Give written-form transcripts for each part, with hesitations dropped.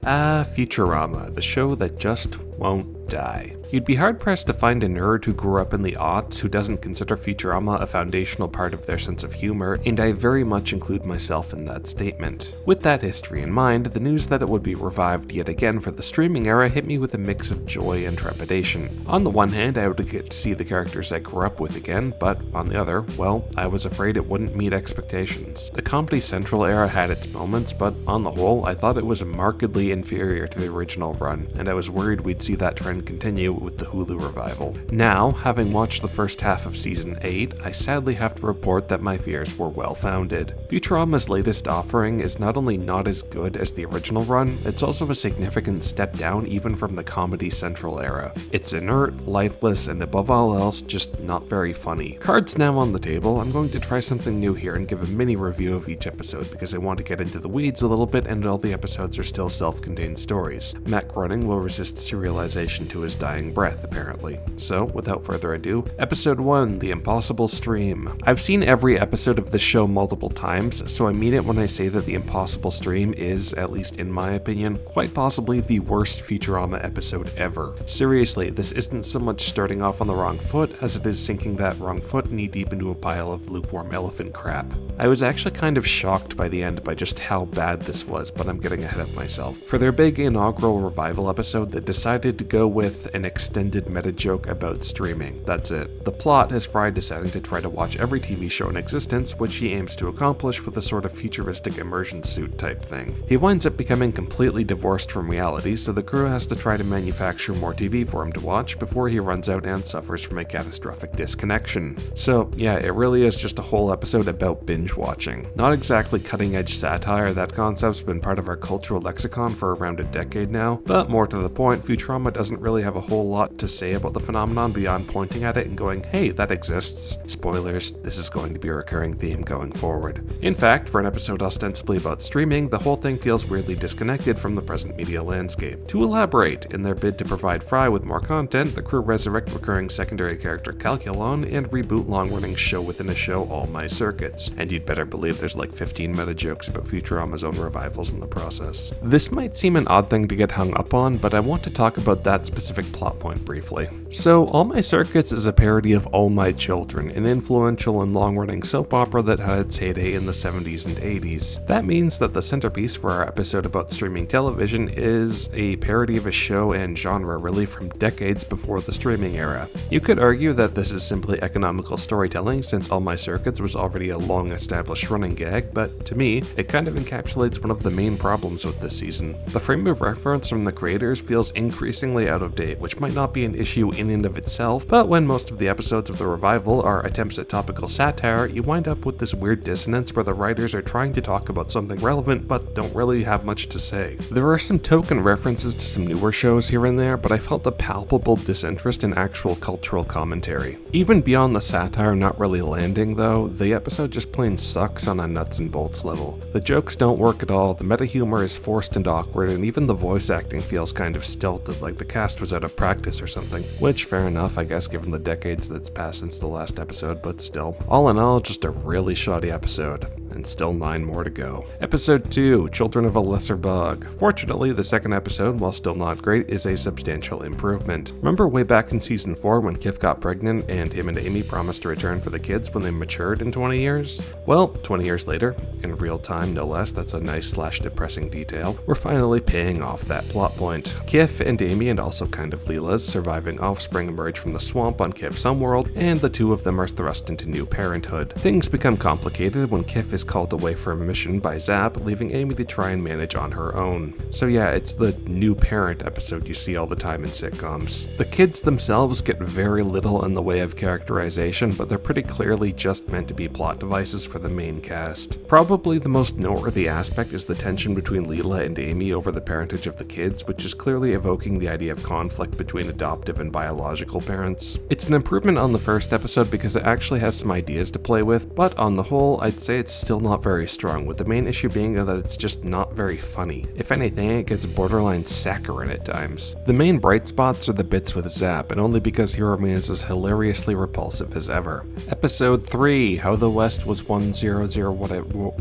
Futurama, the show that just won't die. You'd be hard-pressed to find a nerd who grew up in the aughts who doesn't consider Futurama a foundational part of their sense of humor, and I very much include myself in that statement. With that history in mind, the news that it would be revived yet again for the streaming era hit me with a mix of joy and trepidation. On the one hand, I would get to see the characters I grew up with again, but on the other, well, I was afraid it wouldn't meet expectations. The Comedy Central era had its moments, but on the whole, I thought it was markedly inferior to the original run, and I was worried we'd see that trend continue with the Hulu revival. Now, having watched the first half of season 8, I sadly have to report that my fears were well founded. Futurama's latest offering is not only not as good as the original run, it's also a significant step down even from the Comedy Central era. It's inert, lifeless, and above all else, just not very funny. Cards now on the table, I'm going to try something new here and give a mini review of each episode because I want to get into the weeds a little bit and all the episodes are still self-contained stories. Matt Groening will resist serialization to his dying breath, apparently. So, without further ado, Episode 1, The Impossible Stream. I've seen every episode of this show multiple times, so I mean it when I say that The Impossible Stream is, at least in my opinion, quite possibly the worst Futurama episode ever. Seriously, this isn't so much starting off on the wrong foot as it is sinking that wrong foot knee-deep into a pile of lukewarm elephant crap. I was actually kind of shocked by the end by just how bad this was, but I'm getting ahead of myself. For their big inaugural revival episode, they decided to go with an extended meta joke about streaming. That's it. The plot has Fry deciding to try to watch every TV show in existence, which he aims to accomplish with a sort of futuristic immersion suit type thing. He winds up becoming completely divorced from reality, so the crew has to try to manufacture more TV for him to watch before he runs out and suffers from a catastrophic disconnection. So yeah, it really is just a whole episode about binge watching. Not exactly cutting edge satire, that concept's been part of our cultural lexicon for around a decade now, but more to the point, Futurama doesn't really have a whole lot to say about the phenomenon beyond pointing at it and going, hey, that exists. Spoilers, this is going to be a recurring theme going forward. In fact, for an episode ostensibly about streaming, the whole thing feels weirdly disconnected from the present media landscape. To elaborate, in their bid to provide Fry with more content, the crew resurrect recurring secondary character Calculon and reboot long-running show within a show All My Circuits. And you'd better believe there's like 15 meta jokes about Futurama's own revivals in the process. This might seem an odd thing to get hung up on, but I want to talk about that specific plot point briefly. So, All My Circuits is a parody of All My Children, an influential and long-running soap opera that had its heyday in the 70s and 80s. That means that the centerpiece for our episode about streaming television is a parody of a show and genre really from decades before the streaming era. You could argue that this is simply economical storytelling since All My Circuits was already a long-established running gag, but to me, it kind of encapsulates one of the main problems with this season. The frame of reference from the creators feels increasingly out of date, which might not be an issue in and of itself, but when most of the episodes of the revival are attempts at topical satire, you wind up with this weird dissonance where the writers are trying to talk about something relevant but don't really have much to say. There are some token references to some newer shows here and there, but I felt a palpable disinterest in actual cultural commentary. Even beyond the satire not really landing though, the episode just plain sucks on a nuts and bolts level. The jokes don't work at all, the meta humor is forced and awkward, and even the voice acting feels kind of stilted, like the cast was out of practice or something. Which, fair enough, I guess, given the decades that's passed since the last episode, but still. All in all, just a really shoddy episode. And still 9 more to go. Episode 2, Children of a Lesser Bug. Fortunately, the second episode, while still not great, is a substantial improvement. Remember way back in season 4 when Kif got pregnant and him and Amy promised to return for the kids when they matured in 20 years? Well, 20 years later, in real time no less, that's a nice / depressing detail, we're finally paying off that plot point. Kif and Amy, and also kind of Leela's surviving offspring emerge from the swamp on Kif's homeworld, and the two of them are thrust into new parenthood. Things become complicated when Kif is called away for a mission by Zap, leaving Amy to try and manage on her own. So yeah, it's the new parent episode you see all the time in sitcoms. The kids themselves get very little in the way of characterization, but they're pretty clearly just meant to be plot devices for the main cast. Probably the most noteworthy aspect is the tension between Leela and Amy over the parentage of the kids, which is clearly evoking the idea of conflict between adoptive and biological parents. It's an improvement on the first episode because it actually has some ideas to play with, but on the whole, I'd say it's still still not very strong, with the main issue being that it's just not very funny. If anything, it gets borderline saccharine at times. The main bright spots are the bits with Zap, and only because Hiromi is as hilariously repulsive as ever. Episode 3, How the West Was 100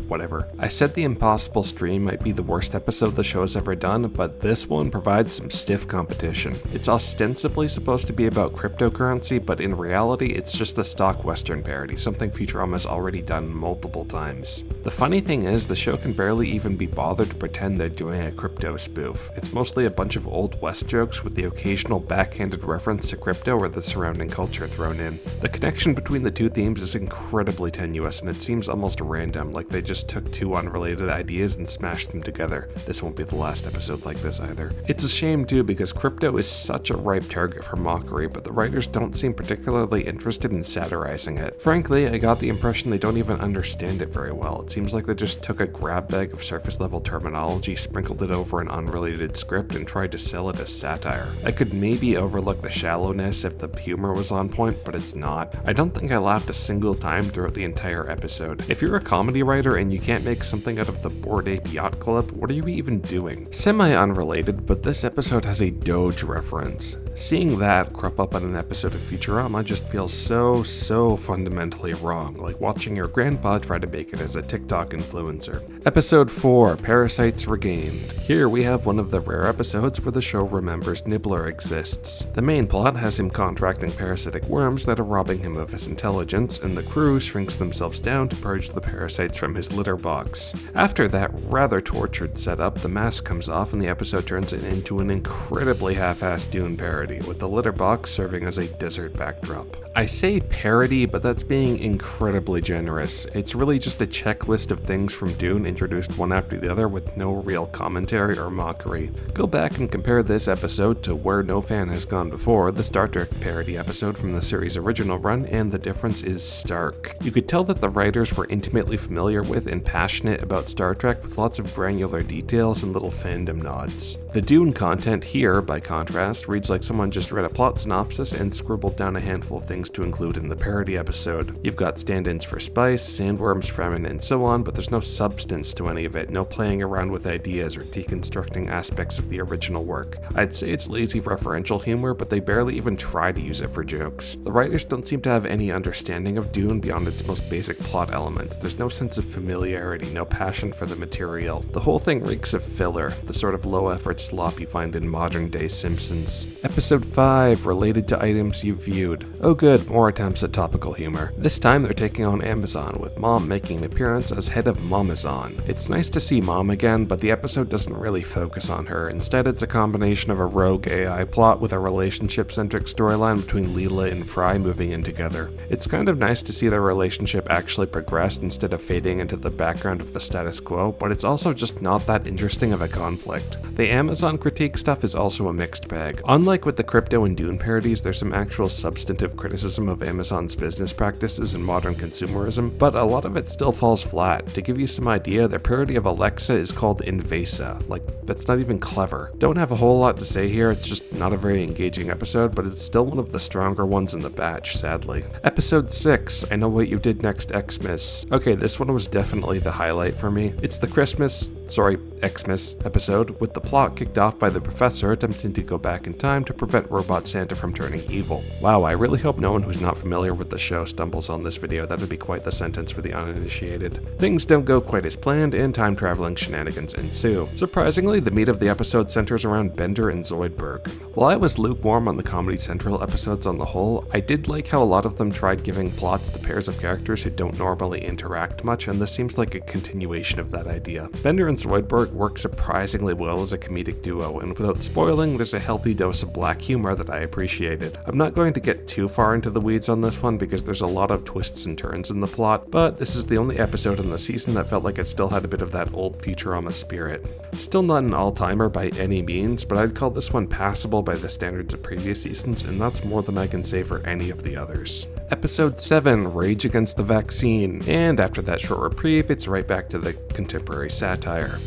whatever. I said the Impossible Stream might be the worst episode the show has ever done, but this one provides some stiff competition. It's ostensibly supposed to be about cryptocurrency, but in reality it's just a stock Western parody, something Futurama has already done multiple times. The funny thing is, the show can barely even be bothered to pretend they're doing a crypto spoof. It's mostly a bunch of Old West jokes with the occasional backhanded reference to crypto or the surrounding culture thrown in. The connection between the two themes is incredibly tenuous, and it seems almost random, like they just took two unrelated ideas and smashed them together. This won't be the last episode like this either. It's a shame too, because crypto is such a ripe target for mockery, but the writers don't seem particularly interested in satirizing it. Frankly, I got the impression they don't even understand it very well. It seems like they just took a grab bag of surface level terminology, sprinkled it over an unrelated script, and tried to sell it as satire. I could maybe overlook the shallowness if the humor was on point, but it's not. I don't think I laughed a single time throughout the entire episode. If you're a comedy writer and you can't make something out of the Bored Ape Yacht Club, what are you even doing? Semi-unrelated, but this episode has a Doge reference. Seeing that crop up on an episode of Futurama just feels so fundamentally wrong, like watching your grandpa try to make it as a TikTok influencer. Episode 4, Parasites Regained. Here we have one of the rare episodes where the show remembers Nibbler exists. The main plot has him contracting parasitic worms that are robbing him of his intelligence, and the crew shrinks themselves down to purge the parasites from his litter box. After that rather tortured setup, the mask comes off and the episode turns it into an incredibly half-assed Dune parody, with the litter box serving as a desert backdrop. I say parody, but that's being incredibly generous. It's really just a checklist of things from Dune introduced one after the other with no real commentary or mockery. Go back and compare this episode to Where No Fan Has Gone Before, the Star Trek parody episode from the series' original run, and the difference is stark. You could tell that the writers were intimately familiar with and passionate about Star Trek, with lots of granular details and little fandom nods. The Dune content here, by contrast, reads like someone just read a plot synopsis and scribbled down a handful of things to include in the parody episode. You've got stand-ins for spice, sandworms, Fremen, and so on, but there's no substance to any of it, no playing around with ideas or deconstructing aspects of the original work. I'd say it's lazy referential humor, but they barely even try to use it for jokes. The writers don't seem to have any understanding of Dune beyond its most basic plot elements. There's no sense of familiarity, no passion for the material. The whole thing reeks of filler, the sort of low-effort slop you find in modern-day Simpsons. Episode 5, Related to Items You Viewed. Oh good, more attempts at topical humor. This time they're taking on Amazon, with Mom making an appearance as head of Momazon. It's nice to see Mom again, but the episode doesn't really focus on her. Instead, it's a combination of a rogue AI plot with a relationship-centric storyline between Leela and Fry moving in together. It's kind of nice to see their relationship actually progress instead of fading into the background of the status quo, but it's also just not that interesting of a conflict. The Amazon critique stuff is also a mixed bag. Unlike with the crypto and Dune parodies, there's some actual substantive criticism of Amazon's business practices and modern consumerism, but a lot of it still falls flat. To give you some idea, their parody of Alexa is called Invasa. Like, that's not even clever. Don't have a whole lot to say here, it's just not a very engaging episode, but it's still one of the stronger ones in the batch, sadly. Episode 6, I Know What You Did Next, Xmas. Okay, this one was definitely the highlight for me. It's the Xmas episode, with the plot kicked off by the professor attempting to go back in time to prevent Robot Santa from turning evil. Wow, I really hope no one who's not familiar with the show stumbles on this video. That would be quite the sentence for the uninitiated. Things don't go quite as planned, and time-traveling shenanigans ensue. Surprisingly, the meat of the episode centers around Bender and Zoidberg. While I was lukewarm on the Comedy Central episodes on the whole, I did like how a lot of them tried giving plots to pairs of characters who don't normally interact much, and this seems like a continuation of that idea. Bender and Zoidberg work surprisingly well as a comedic duo, and without spoiling, there's a healthy dose of black humor that I appreciated. I'm not going to get too far into the weeds on this one because there's a lot of twists and turns in the plot, but this is the only episode in the season that felt like it still had a bit of that old Futurama spirit. Still not an all-timer by any means, but I'd call this one passable by the standards of previous seasons, and that's more than I can say for any of the others. Episode 7, Rage Against the Vaccine, and after that short reprieve, it's right back to the contemporary satire.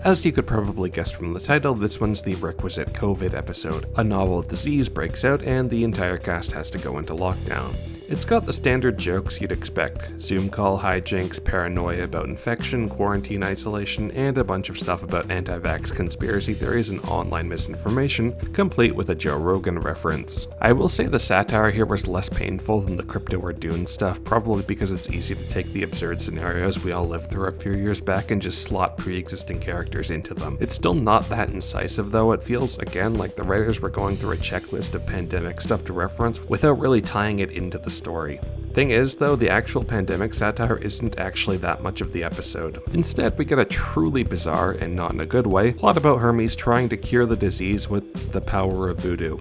As you could probably guess from the title, this one's the requisite COVID episode. A novel disease breaks out and the entire cast has to go into lockdown. It's got the standard jokes you'd expect: Zoom call hijinks, paranoia about infection, quarantine isolation, and a bunch of stuff about anti-vax conspiracy theories and online misinformation, complete with a Joe Rogan reference. I will say the satire here was less painful than the crypto or Dune stuff, probably because it's easy to take the absurd scenarios we all lived through a few years back and just slot pre-existing characters into them. It's still not that incisive though. It feels, again, like the writers were going through a checklist of pandemic stuff to reference without really tying it into the story. Thing is, though, the actual pandemic satire isn't actually that much of the episode. Instead, we get a truly bizarre, and not in a good way, plot about Hermes trying to cure the disease with the power of voodoo.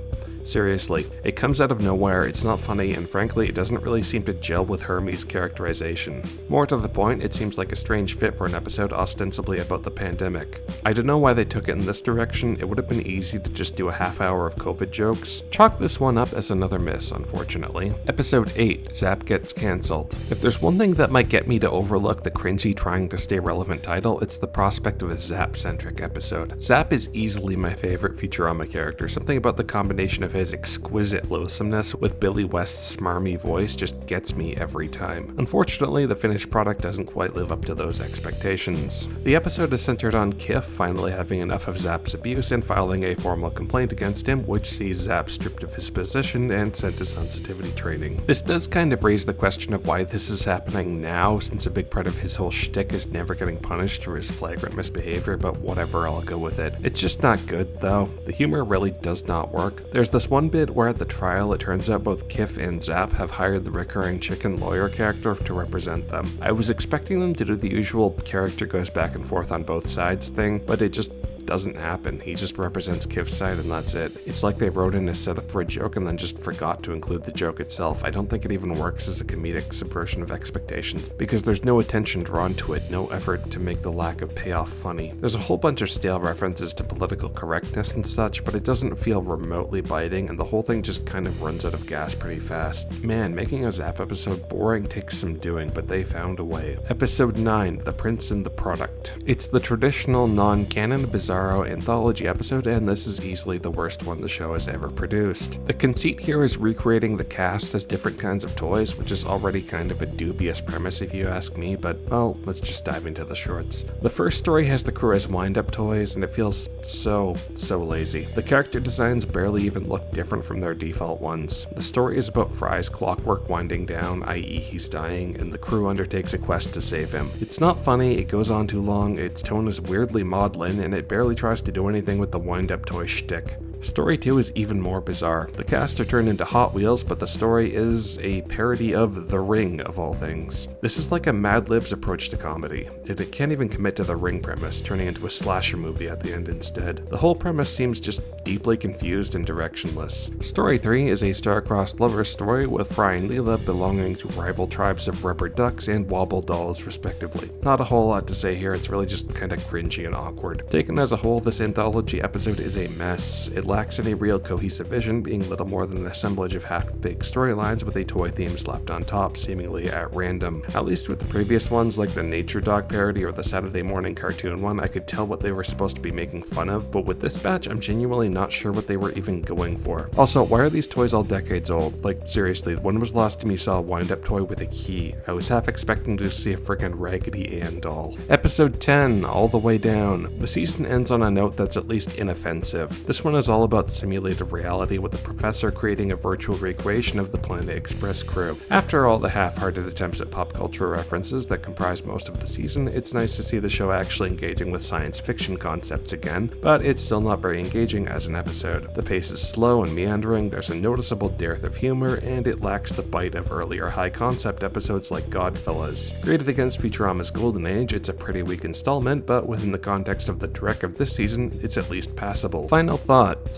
Seriously, it comes out of nowhere, it's not funny, and frankly, it doesn't really seem to gel with Hermes' characterization. More to the point, it seems like a strange fit for an episode ostensibly about the pandemic. I don't know why they took it in this direction. It would have been easy to just do a half hour of COVID jokes. Chalk this one up as another miss, unfortunately. Episode 8, Zap Gets Cancelled. If there's one thing that might get me to overlook the cringy trying to stay relevant title, it's the prospect of a Zap-centric episode. Zap is easily my favorite Futurama character. Something about the combination of his exquisite loathsomeness with Billy West's smarmy voice just gets me every time. Unfortunately, the finished product doesn't quite live up to those expectations. The episode is centered on Kif finally having enough of Zap's abuse and filing a formal complaint against him, which sees Zap stripped of his position and sent to sensitivity training. This does kind of raise the question of why this is happening now, since a big part of his whole shtick is never getting punished for his flagrant misbehavior, but whatever, I'll go with it. It's just not good, though. The humor really does not work. There's this one bit where at the trial it turns out both Kif and Zap have hired the recurring chicken lawyer character to represent them. I was expecting them to do the usual character goes back and forth on both sides thing, but it just doesn't happen. He just represents Kif's side and that's it. It's like they wrote in a setup for a joke and then just forgot to include the joke itself. I don't think it even works as a comedic subversion of expectations because there's no attention drawn to it, no effort to make the lack of payoff funny. There's a whole bunch of stale references to political correctness and such, but it doesn't feel remotely biting and the whole thing just kind of runs out of gas pretty fast. Man, making a Zap episode boring takes some doing, but they found a way. Episode 9, The Prince and the Product. It's the traditional non-canon bizarro anthology episode, and this is easily the worst one the show has ever produced. The conceit here is recreating the cast as different kinds of toys, which is already kind of a dubious premise if you ask me, but well, let's just dive into the shorts. The first story has the crew as wind-up toys, and it feels so lazy. The character designs barely even look different from their default ones. The story is about Fry's clockwork winding down, i.e. he's dying, and the crew undertakes a quest to save him. It's not funny, it goes on too long, its tone is weirdly maudlin, and it barely tries to do anything with the wind-up toy shtick. Story 2 is even more bizarre. The cast are turned into Hot Wheels, but the story is a parody of The Ring, of all things. This is like a Mad Libs approach to comedy. It can't even commit to the Ring premise, turning into a slasher movie at the end instead. The whole premise seems just deeply confused and directionless. Story 3 is a star-crossed lover story with Fry and Leela belonging to rival tribes of rubber ducks and wobble dolls, respectively. Not a whole lot to say here, it's really just kinda cringy and awkward. Taken as a whole, this anthology episode is a mess. It lacks any real cohesive vision, being little more than an assemblage of half-baked storylines with a toy theme slapped on top, seemingly at random. At least with the previous ones, like the Nature Dog parody or the Saturday morning cartoon one, I could tell what they were supposed to be making fun of, but with this batch, I'm genuinely not sure what they were even going for. Also, why are these toys all decades old? Like, seriously, when was the last time you saw a wind-up toy with a key? I was half expecting to see a friggin' Raggedy Ann doll. Episode 10, All the Way Down. The season ends on a note that's at least inoffensive. This one is all about simulated reality, with the professor creating a virtual recreation of the Planet Express crew. After all the half-hearted attempts at pop culture references that comprise most of the season, it's nice to see the show actually engaging with science fiction concepts again, but it's still not very engaging as an episode. The pace is slow and meandering, there's a noticeable dearth of humor, and it lacks the bite of earlier high-concept episodes like Godfellas. Graded against Futurama's golden age, it's a pretty weak installment, but within the context of the dreck of this season, it's at least passable. Final thoughts.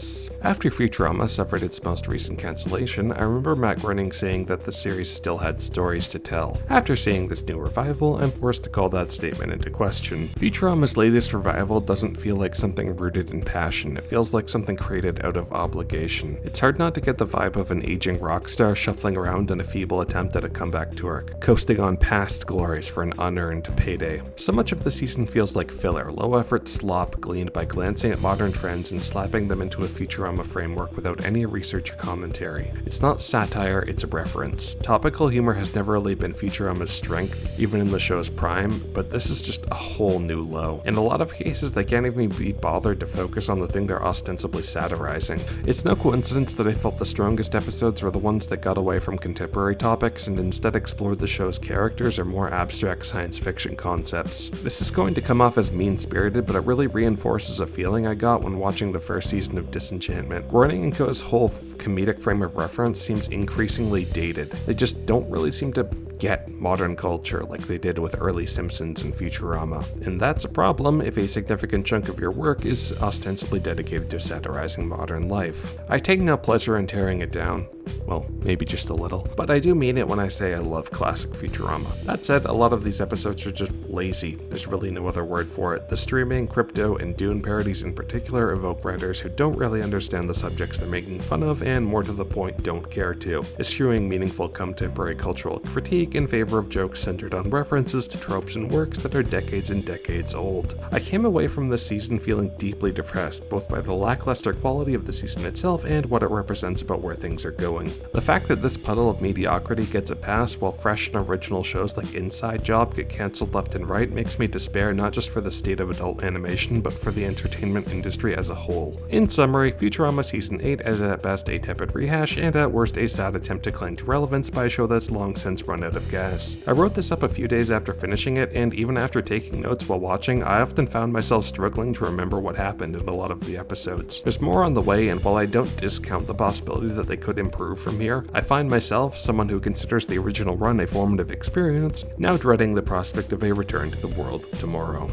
After Futurama suffered its most recent cancellation, I remember Matt Groening saying that the series still had stories to tell. After seeing this new revival, I'm forced to call that statement into question. Futurama's latest revival doesn't feel like something rooted in passion, it feels like something created out of obligation. It's hard not to get the vibe of an aging rock star shuffling around in a feeble attempt at a comeback tour, coasting on past glories for an unearned payday. So much of the season feels like filler, low-effort slop gleaned by glancing at modern trends and slapping them into a Futurama Futurama framework without any research or commentary. It's not satire, it's a reference. Topical humor has never really been Futurama's strength, even in the show's prime, but this is just a whole new low. In a lot of cases, they can't even be bothered to focus on the thing they're ostensibly satirizing. It's no coincidence that I felt the strongest episodes were the ones that got away from contemporary topics and instead explored the show's characters or more abstract science fiction concepts. This is going to come off as mean-spirited, but it really reinforces a feeling I got when watching the first season of Disenchantment. Ronan and Co.'s whole comedic frame of reference seems increasingly dated. They just don't really seem to get modern culture like they did with early Simpsons and Futurama. And that's a problem if a significant chunk of your work is ostensibly dedicated to satirizing modern life. I take no pleasure in tearing it down. Well, maybe just a little. But I do mean it when I say I love classic Futurama. That said, a lot of these episodes are just lazy. There's really no other word for it. The streaming, crypto, and Dune parodies in particular evoke writers who don't really understand the subjects they're making fun of and, more to the point, don't care to, eschewing meaningful contemporary cultural critique in favor of jokes centered on references to tropes and works that are decades and decades old. I came away from this season feeling deeply depressed, both by the lackluster quality of the season itself and what it represents about where things are going. The fact that this puddle of mediocrity gets a pass while fresh and original shows like Inside Job get cancelled left and right makes me despair not just for the state of adult animation, but for the entertainment industry as a whole. In summary, Futurama Season 8 is at best a tepid rehash and at worst a sad attempt to cling to relevance by a show that's long since run out of gas. I wrote this up a few days after finishing it, and even after taking notes while watching, I often found myself struggling to remember what happened in a lot of the episodes. There's more on the way, and while I don't discount the possibility that they could improve from here, I find myself, someone who considers the original run a formative experience, now dreading the prospect of a return to the world tomorrow.